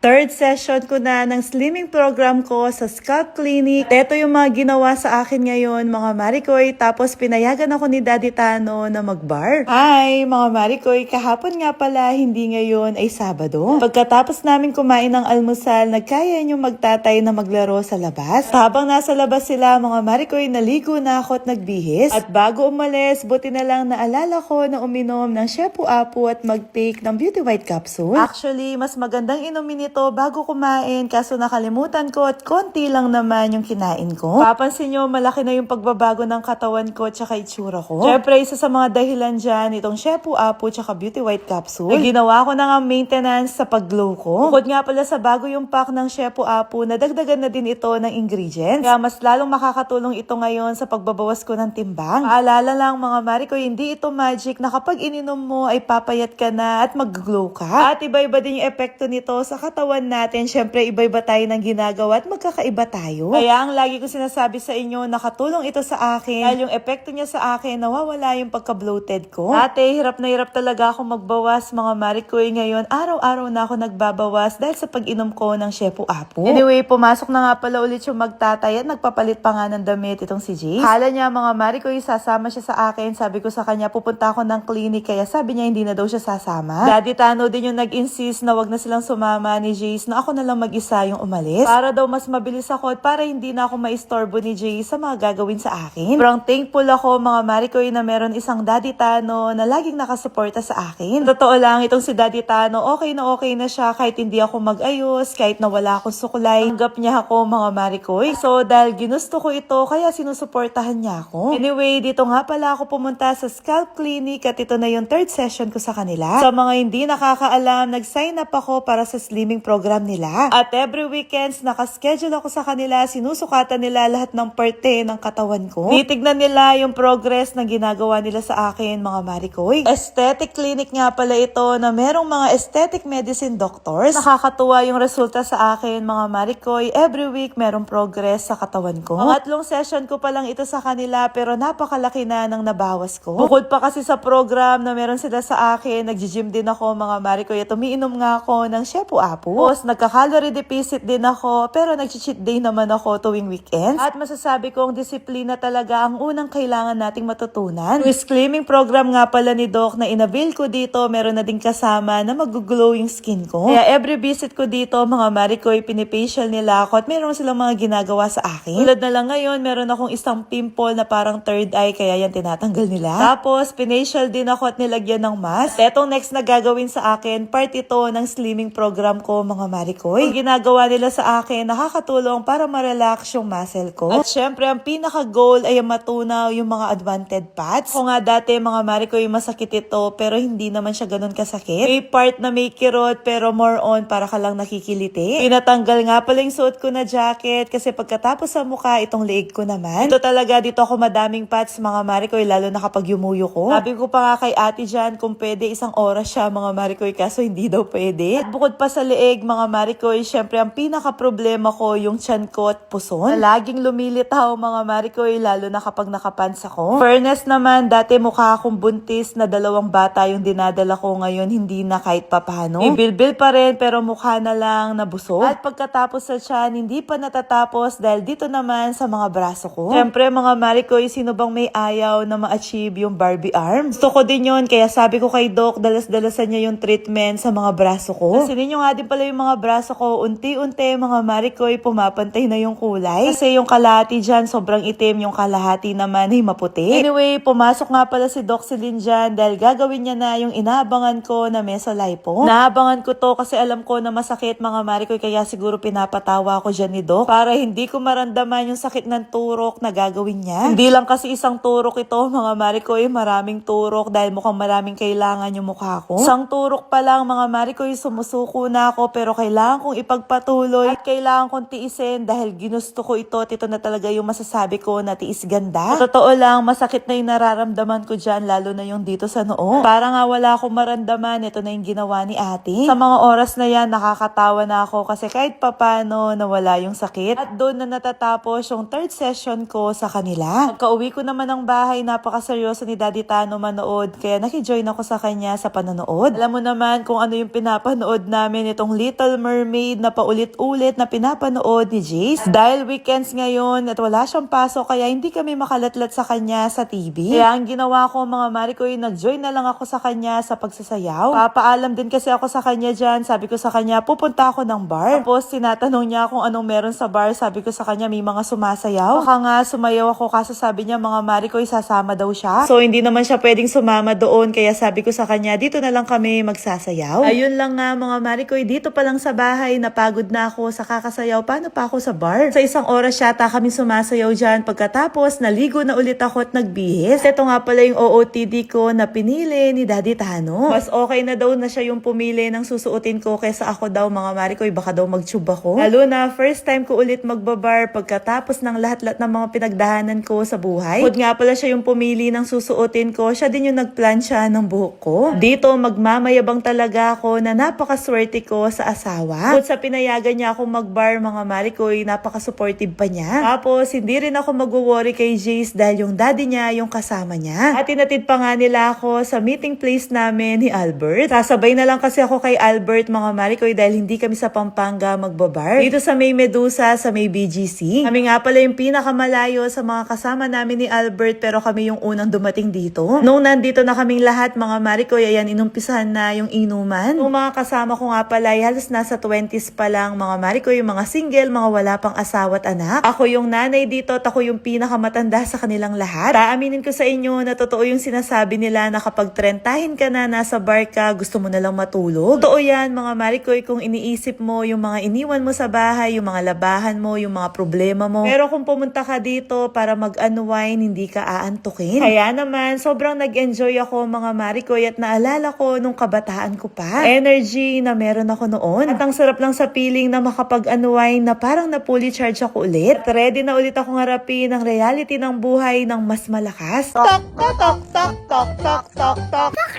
Third session ko na ng slimming program ko sa Scalp Clinic. Ito yung mga ginawa sa akin ngayon, mga Marikoy. Tapos pinayagan ako ni Daddy Tano na mag-bar. Hi, mga Marikoy. Kahapon nga pala, hindi ngayon ay Sabado. Pagkatapos namin kumain ng almusal, nagkaya yung magtatay na maglaro sa labas. Habang nasa labas sila, mga Marikoy, naligo na ako at nagbihis. At bago umalis, buti na lang naalala ko na uminom ng Shepu Apu at mag-take ng Beauty White Capsule. Actually, mas magandang inumin ito bago kumain, kaso nakalimutan ko at konti lang naman yung kinain ko. Papansin nyo, malaki na yung pagbabago ng katawan ko at saka itsura ko. Syempre, isa sa mga dahilan dyan, itong Shepu Apu at saka Beauty White Capsule. Ay, ginawa ko na nga maintenance sa pag-glow ko. Bukod nga pala sa bago yung pack ng Shepu Apu, nadagdagan na din ito ng ingredients. Kaya mas lalong makakatulong ito ngayon sa pagbabawas ko ng timbang. Paalala lang mga Marikoy, hindi ito magic na kapag ininom mo ay papayat ka na at mag-glow ka. At iba-iba din yung epekto nito sa katawan natin. Syempre, iba-iba tayo ng ginagawa at magkakaiba tayo. Kaya ang lagi ko sinasabi sa inyo, nakatulong ito sa akin. Dahil yung epekto niya sa akin, nawawala yung pagka-bloated ko. Ate, hirap na hirap talaga ako magbawas mga Marikoy. Ngayon, araw-araw na ako nagbabawas dahil sa pag-inom ko ng Shepu Apu. Anyway, pumasok na nga pala ulit yung magtatay at nagpapalit pa nga ng damit itong si Jace. Kala niya mga Marikoy, sasama siya sa akin. Sabi ko sa kanya, pupunta ako ng clinic. Kaya sabi niya, hindi na daw siya sasama. Daddy Tano din yung nag-insist na wag na silang sumama ni Jace, na ako na lang mag-isa yung umalis. Para daw mas mabilis ako at para hindi na ako maistorbo ni Jace sa mga gagawin sa akin. Sobrang thankful ako mga Marikoy na meron isang Daddy Tano na laging nakasuporta sa akin. Totoo lang, itong si Daddy Tano, okay na siya kahit hindi ako mag-ayos, kahit na wala akong sukulay. Tanggap niya ako mga Marikoy. So dahil ginusto ko ito, kaya sinusuportahan niya ako. Anyway, dito nga pala ako pumunta sa Scalp Clinic at ito na yung third session ko sa kanila. Sa mga hindi nakakaalam, nag-sign up ako para sa slimming program nila. At every weekends, nakaschedule ako sa kanila, sinusukatan nila lahat ng parte ng katawan ko. Titignan nila yung progress na ginagawa nila sa akin, mga Marikoy. Aesthetic clinic nga pala ito na merong mga aesthetic medicine doctors. Nakakatuwa yung resulta sa akin, mga Marikoy. Every week, merong progress sa katawan ko. Pangatlong session ko pa lang ito sa kanila pero napakalaki na ng nabawas ko. Bukod pa kasi sa program na meron sila sa akin, nag-gym din ako, mga Marikoy. At umiinom nga ako ng Shepu Apu. Tapos, nagka-calorie deficit din ako, pero nag-cheat day naman ako tuwing weekends. At masasabi kong disiplina talaga ang unang kailangan nating matutunan. Yung slimming program nga pala ni Doc na inavail ko dito, meron na din kasama na mag-glow yung skin ko. Kaya every visit ko dito, mga Marikoy, pinifacial nila ako at meron silang mga ginagawa sa akin. Tulad na lang ngayon, meron akong isang pimple na parang third eye, kaya yan tinatanggal nila. Tapos, pinacial din ako at nilagyan ng mask. At etong next na gagawin sa akin, part ito ng slimming program ko, mga Marikoy. Ang ginagawa nila sa akin, nakakatulong para ma-relax yung muscle ko. At syempre, ang pinaka-goal ay matunaw yung mga advanted parts. Kung nga dati, mga Marikoy, masakit ito, pero hindi naman siya ganun kasakit. May part na may kirot, pero more on para ka lang nakikiliti. Pinatanggal nga pala yung suot ko na jacket, kasi pagkatapos sa mukha, itong leeg ko naman. Ito talaga, dito ako madaming parts, mga Marikoy, lalo na kapag yumuyo ko. Sabi ko pa nga kay ate dyan, kung pwede, isang oras siya, mga Marikoy, kaso hindi daw pwede. At bukod pa sa leeg, mga Marikoy, syempre ang pinaka-problema ko, yung tiyan ko at puson. Na laging lumilitaw, mga Marikoy, lalo na kapag nakapants ako. Fairness naman, dati mukha akong buntis na 2 bata yung dinadala ko, ngayon hindi na kahit papano. Ibilbil pa rin, pero mukha na lang nabusog. At pagkatapos sa tiyan, hindi pa natatapos dahil dito naman sa mga braso ko. Syempre, mga Marikoy, sino bang may ayaw na ma-achieve yung Barbie arms? Gusto ko din yun, kaya sabi ko kay Doc, dalas-dalasan niya yung treatment sa mga braso ko. Kasi ninyo nga din pala yung mga braso ko, unti-unti, mga Marikoy, pumapantay na yung kulay. Kasi yung kalahati dyan, sobrang itim, yung kalahati naman ay maputi. Anyway, pumasok nga pala si Doc Celine dyan dahil gagawin niya na yung inaabangan ko na mesolipo. Naabangan ko to kasi alam ko na masakit, mga Marikoy, kaya siguro pinapatawa ko dyan ni Doc para hindi ko maramdaman yung sakit ng turok na gagawin niya. Hindi lang kasi isang turok ito, mga Marikoy, maraming turok dahil mukhang maraming kailangan yung mukha ko. Isang turok pa lang, mga Marikoy, sumusuko na ako pero kailangan kong ipagpatuloy at kailangan kong tiisin dahil ginusto ko ito at ito na talaga yung masasabi ko na tiis ganda. Sa totoo lang, masakit na yung nararamdaman ko dyan, lalo na yung dito sa noo. Para nga wala akong maramdaman, ito na yung ginawa ni ate. Sa mga oras na yan, nakakatawa na ako kasi kahit papano nawala yung sakit. At doon na natatapos yung third session ko sa kanila. Pagka-uwi ko naman ng bahay, napakaseryoso ni Daddy Tano manood, kaya nakijoin ako sa kanya sa panonood. Alam mo naman kung ano yung pinapanood namin itong Little Mermaid na paulit-ulit na pinapanood ni Jace. Dahil weekends ngayon at wala siyang pasok kaya hindi kami makalatlat sa kanya sa TV. Kaya ang ginawa ko mga Marikoy, nag-join na lang ako sa kanya sa pagsasayaw. Papaalam din kasi ako sa kanya dyan. Sabi ko sa kanya, pupunta ako ng bar. Tapos tinatanong niya kung anong meron sa bar. Sabi ko sa kanya, may mga sumasayaw. Baka nga sumayaw ako kaso sabi niya mga Marikoy, sasama daw siya. So hindi naman siya pwedeng sumama doon kaya sabi ko sa kanya, dito na lang kami magsasayaw. Ayun lang nga mga Marikoy, dito pa lang sa bahay, napagod na ako sa kakasayaw. Paano pa ako sa bar? Sa isang oras yata kami sumasayaw dyan. Pagkatapos, naligo na ulit ako at nagbihis. Ito nga pala yung OOTD ko na pinili ni Daddy Tano. Mas okay na daw na siya yung pumili ng susuotin ko kaysa ako daw mga Marikoy, baka daw mag-tube ako. Lalo na first time ko ulit magbabar pagkatapos ng lahat-lahat ng mga pinagdahanan ko sa buhay. Bukod nga pala siya yung pumili ng susuotin ko, siya din yung nagplansya ng buhok ko. Dito magmamayabang talaga ako na napakaswerte ko sa asawa. Bukod sa pinayagan niya akong magbar mga Marikoy, napaka-supportive pa niya. Tapos hindi rin ako magwo-worry kay Jace dahil yung daddy niya yung kasama niya. At tinatid pa nga nila ako sa meeting place namin ni Albert. Sasabay na lang kasi ako kay Albert mga Marikoy dahil hindi kami sa Pampanga magbabar. Dito sa May Medusa, sa May BGC. Kami nga pala yung pinakamalayo sa mga kasama namin ni Albert pero kami yung unang dumating dito. Nung nandito na kaming lahat mga Marikoy, ayan inumpisahan na yung inuman. Yung mga kasama ko nga pala ay halos nasa 20s pa lang mga Marikoy, yung mga single, mga wala pang asawa at anak. Ako yung nanay dito at ako yung pinakamatanda sa kanilang lahat. Paaminin ko sa inyo na totoo yung sinasabi nila na kapag trentahin ka na, nasa bar ka, gusto mo na lang matulog. Totoo yan mga Marikoy kung iniisip mo yung mga iniwan mo sa bahay, yung mga labahan mo, yung mga problema mo. Pero kung pumunta ka dito para mag-unwind, hindi ka aantukin. Kaya naman, sobrang nag-enjoy ako mga Marikoy at naalala ko nung kabataan ko pa. Energy na meron ako noon. At ang sarap lang sa feeling na makapag-unwind na parang na-fully charge ako ulit. At ready na ulit akong harapin ang reality ng buhay ng mas malakas. Tok, tok, tok, tok, tok, tok, tok.